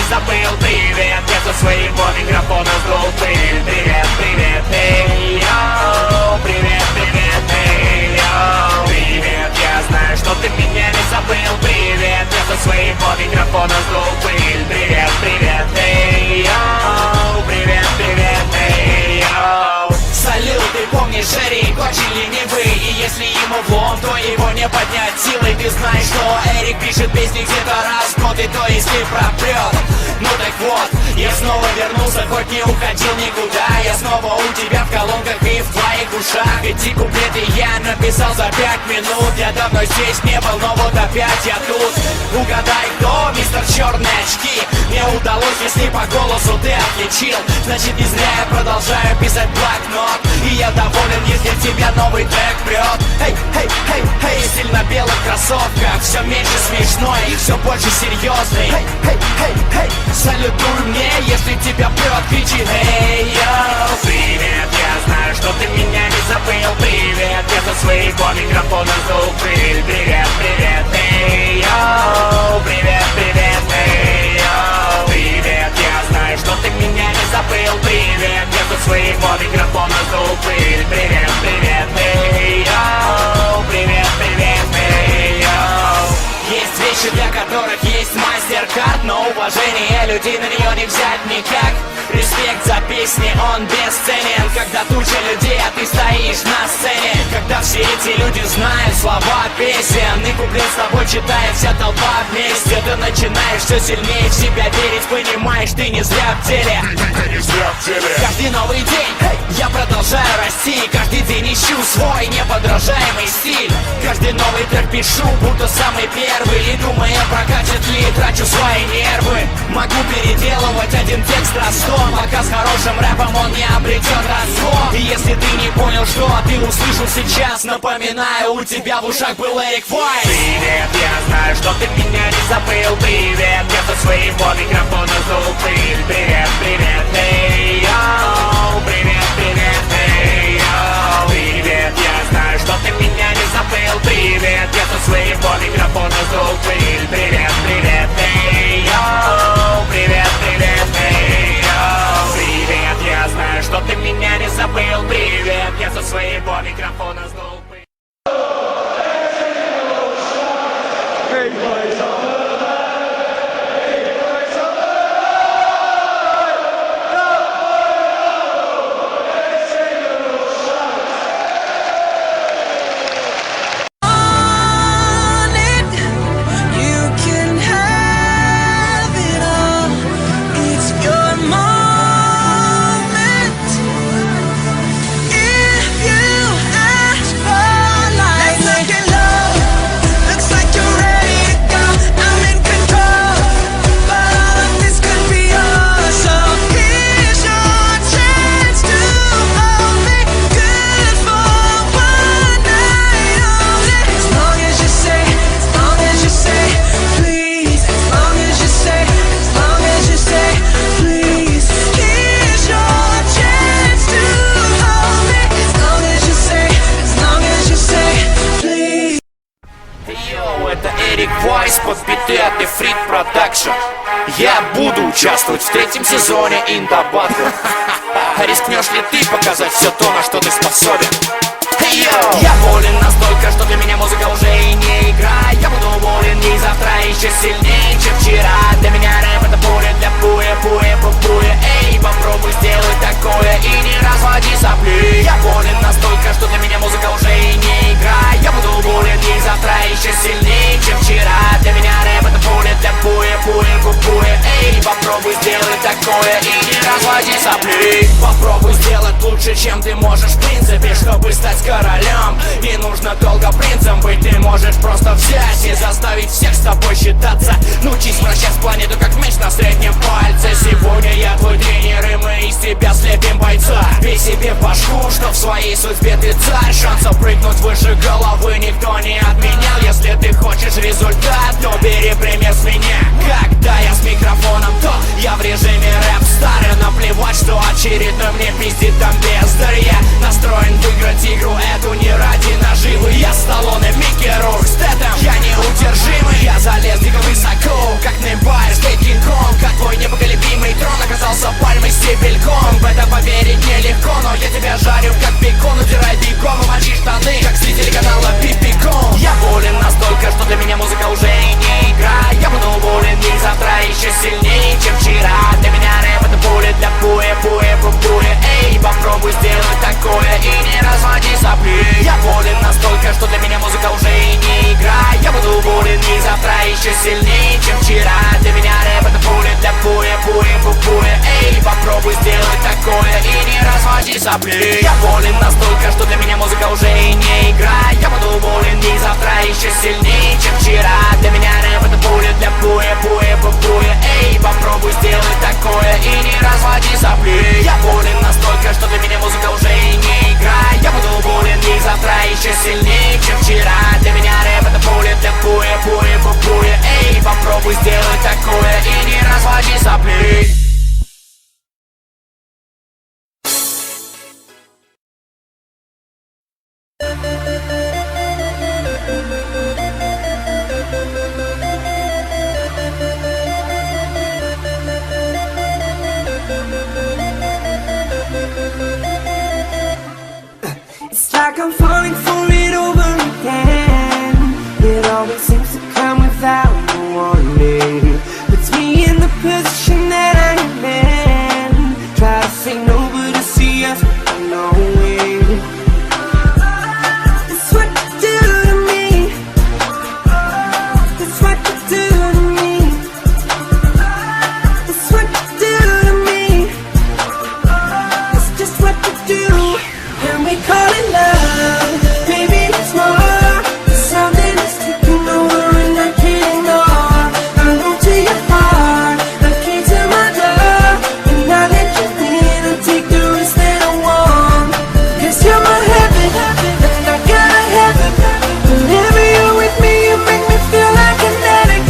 забыл. Привет, я со своего микрофона сдул пыль. Привет, привет, эй, йоу. Привет, привет, эй, йоу. Привет, я знаю, что ты меня не забыл. Привет, я со своего микрофона сдул пыль. Привет, привет, эй, йоу. Привет, привет, эй, йоу. Салют, ты помнишь, Эрик очень ленивый, и если ему влом, то его не поднять силой. Ты знаешь, что Эрик пишет песни где-то раз в год, и то если пропрет. Ну так вот, я снова вернулся, хоть не уходил никуда. Я снова у тебя в колонках и в твоих ушах. Эти куплеты я написал за 5 минут. Я давно здесь не был, но вот опять я тут. Угадай, кто мистер Черные очки. Мне удалось, если по голосу ты отличил. Значит, не зря я продолжаю писать блокнот. И я доволен, если в тебя новый трек прет. Эй, эй, эй, эй, стиль на белых кроссовках. Все меньше смешной и все больше серьезный. Эй, эй, эй, эй, салютуй мне, если тебя прет, кричи эй, йоу. Привет, я знаю, что ты меня не забыл. Привет, я со своего микрофона сдул пыль. Привет, привет, эй, йоу. Привет, привет, эй, йоу. Привет, я знаю, что ты меня не забыл. Привет, я со своего микрофона сдул пыль. Привет, привет, эй, йоу. Привет, привет, эй, йоу. Есть вещи, для которых есть мастер-карт, но уважение людей на нее не взять никак. Респект за песни, он бесценен. Когда туча людей, а ты стоишь на сцене. Когда все эти люди знают слова песен, и куплет с тобой читает вся толпа вместе. Ты начинаешь все сильнее в себя верить, понимаешь, ты не зря в деле. Ты не зря в деле. Каждый новый день я продолжаю расти. Каждый день ищу свой неподражаемый стиль. Каждый новый трек пишу, будто самый первый. И думая, прокатит ли, трачу свои нервы. Могу переделывать один текст раз 100, пока с хорошим рэпом он не обретет расход. И если ты не понял, что ты услышал сейчас, напоминаю, у тебя в ушах был Эрик Вайс. Привет, я знаю, что ты меня не забыл. Привет, я со своего микрофона сдул пыль. Привет, привет, эй, йоу. Привет, привет, эй, йоу. Привет, я знаю, что ты меня не забыл. Привет, я со своего микрофона сдул пыль. Привет, привет, эй, йоу. Привет, привет, эй, йоу. Привет, я знаю, что ты меня не забыл. Привет, я со своего микрофона сдул пыль. Под биты от Efrit Production. Я буду участвовать в 3-м сезоне In The Battle. Рискнешь ли ты показать все то, на что ты способен? Я волен настолько, что для меня музыка уже и не игра. Я буду волен и завтра еще сильнее, чем вчера. Для меня рэп это пуля для пуя. Эй, попробуй сделать такое и не разводи сопли. Я волен настолько, что для меня музыка уже и не игра. Я буду волен и завтра еще сильнее, чем вчера. Для меня рэп это пуля для пуя. Эй, попробуй сделать такое и не разводи сопли. Попробуй сделать лучше, чем ты можешь в принципе, чтобы стать королем. Не нужно долго принцем быть, ты можешь просто взять и заставить всех с тобой считаться. Научись вращать планету как меч на среднем пальце. Сегодня я твой тренер, и мы из тебя слепим бойца. Бей себе башку, что в своей судьбе ты царь. Шансов прыгнуть выше головы никто не отменял. Если ты хочешь результат, то бери пример с меня. Когда я с микрофоном, то я в режиме рэп-стар. И наплевать, что очередной мне пиздит там бездарь. Я настроен выиграть игру эту не ради наживы. Я Сталлоне, Микки Рурк, Стэтэм, я неудержимый. Я залез дико высоко, как Неймбайр, Стейт Кинг Конг, как твой разводи сопли. Я болен настолько, что для меня музыка уже и не игра. Я буду болен и завтра еще сильнее, чем вчера. Для меня рэп это пуля для буя, буя, буя. Эй, попробуй сделать такое и не разводи сопли. Я болен настолько, что для меня музыка уже и не игра. Я буду болен и завтра еще сильнее, чем вчера. Для меня рэп это пуля для буя, буя, буя. Эй, попробуй сделать такое и не разводи сопли. It's like I'm falling for it over again. It always seems to come without a warning. Puts me in the position that I am in. Try to say no, but I see us knowing. It's what you do to me. It's what you do to me. It's what you do to me. It's just what you do. And we call it love. Baby, it's more. Something that's taking over and I can't ignore. I go to your heart, the key to my door. And I let you in and take the risk that I want. 'Cause you're my heaven, and I gotta have it. Whenever you're with me, you make me feel like an addict.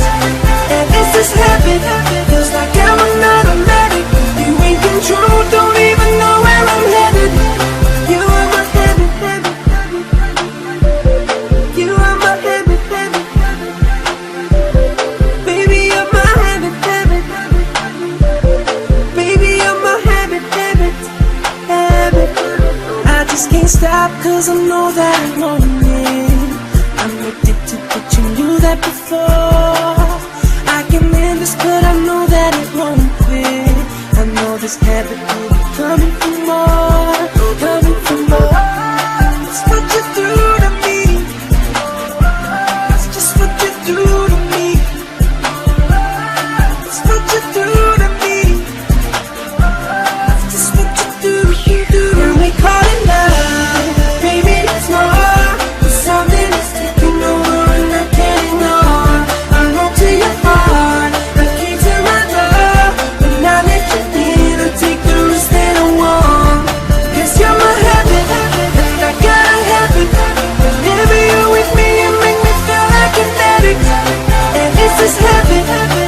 And it's just habit, feels like I'm an automatic. You in control, don't even know where I'm headed. You are my habit, habit, habit, habit. You are my habit, habit, habit. Baby, you're my habit, habit, habit. Baby, you're my habit, habit, habit. I just can't stop 'cause I know that I want it. I'm addicted, but you knew that before. I can end this, but I know that it won't fit. I know this habit will be coming for more, coming for more. It's what you do to me. It's just what you do to me. It's what you do to me. It's just what you do. And we call it love. Baby, it's more. It's something that's taking over and I can't ignore. I go to your heart, the key to my door. When I let you in, I take the risk that I want. 'Cause you're my habit, and I gotta have it. Whenever you're with me, you make me feel like an addict. And it's this habit,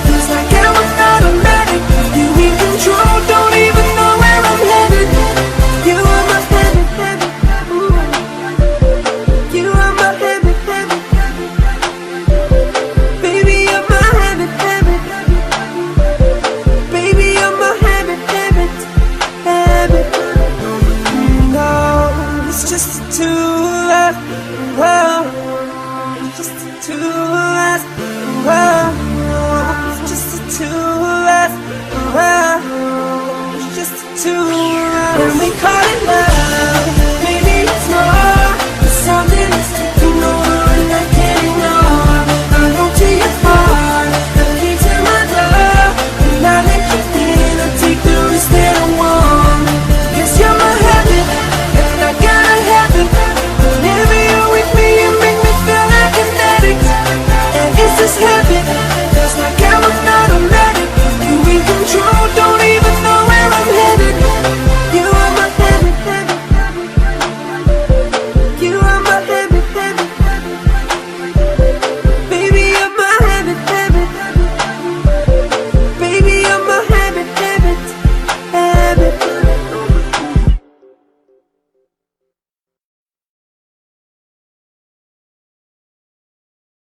feels like I'm an automatic. You in control, don't even know where I'm headed. You are my habit, habit, ooh. You are my habit, habit, habit. Baby, you're my habit, habit, habit. Baby, you're my habit, habit, habit. No, it's just the two of us. Whoa, just the two of us.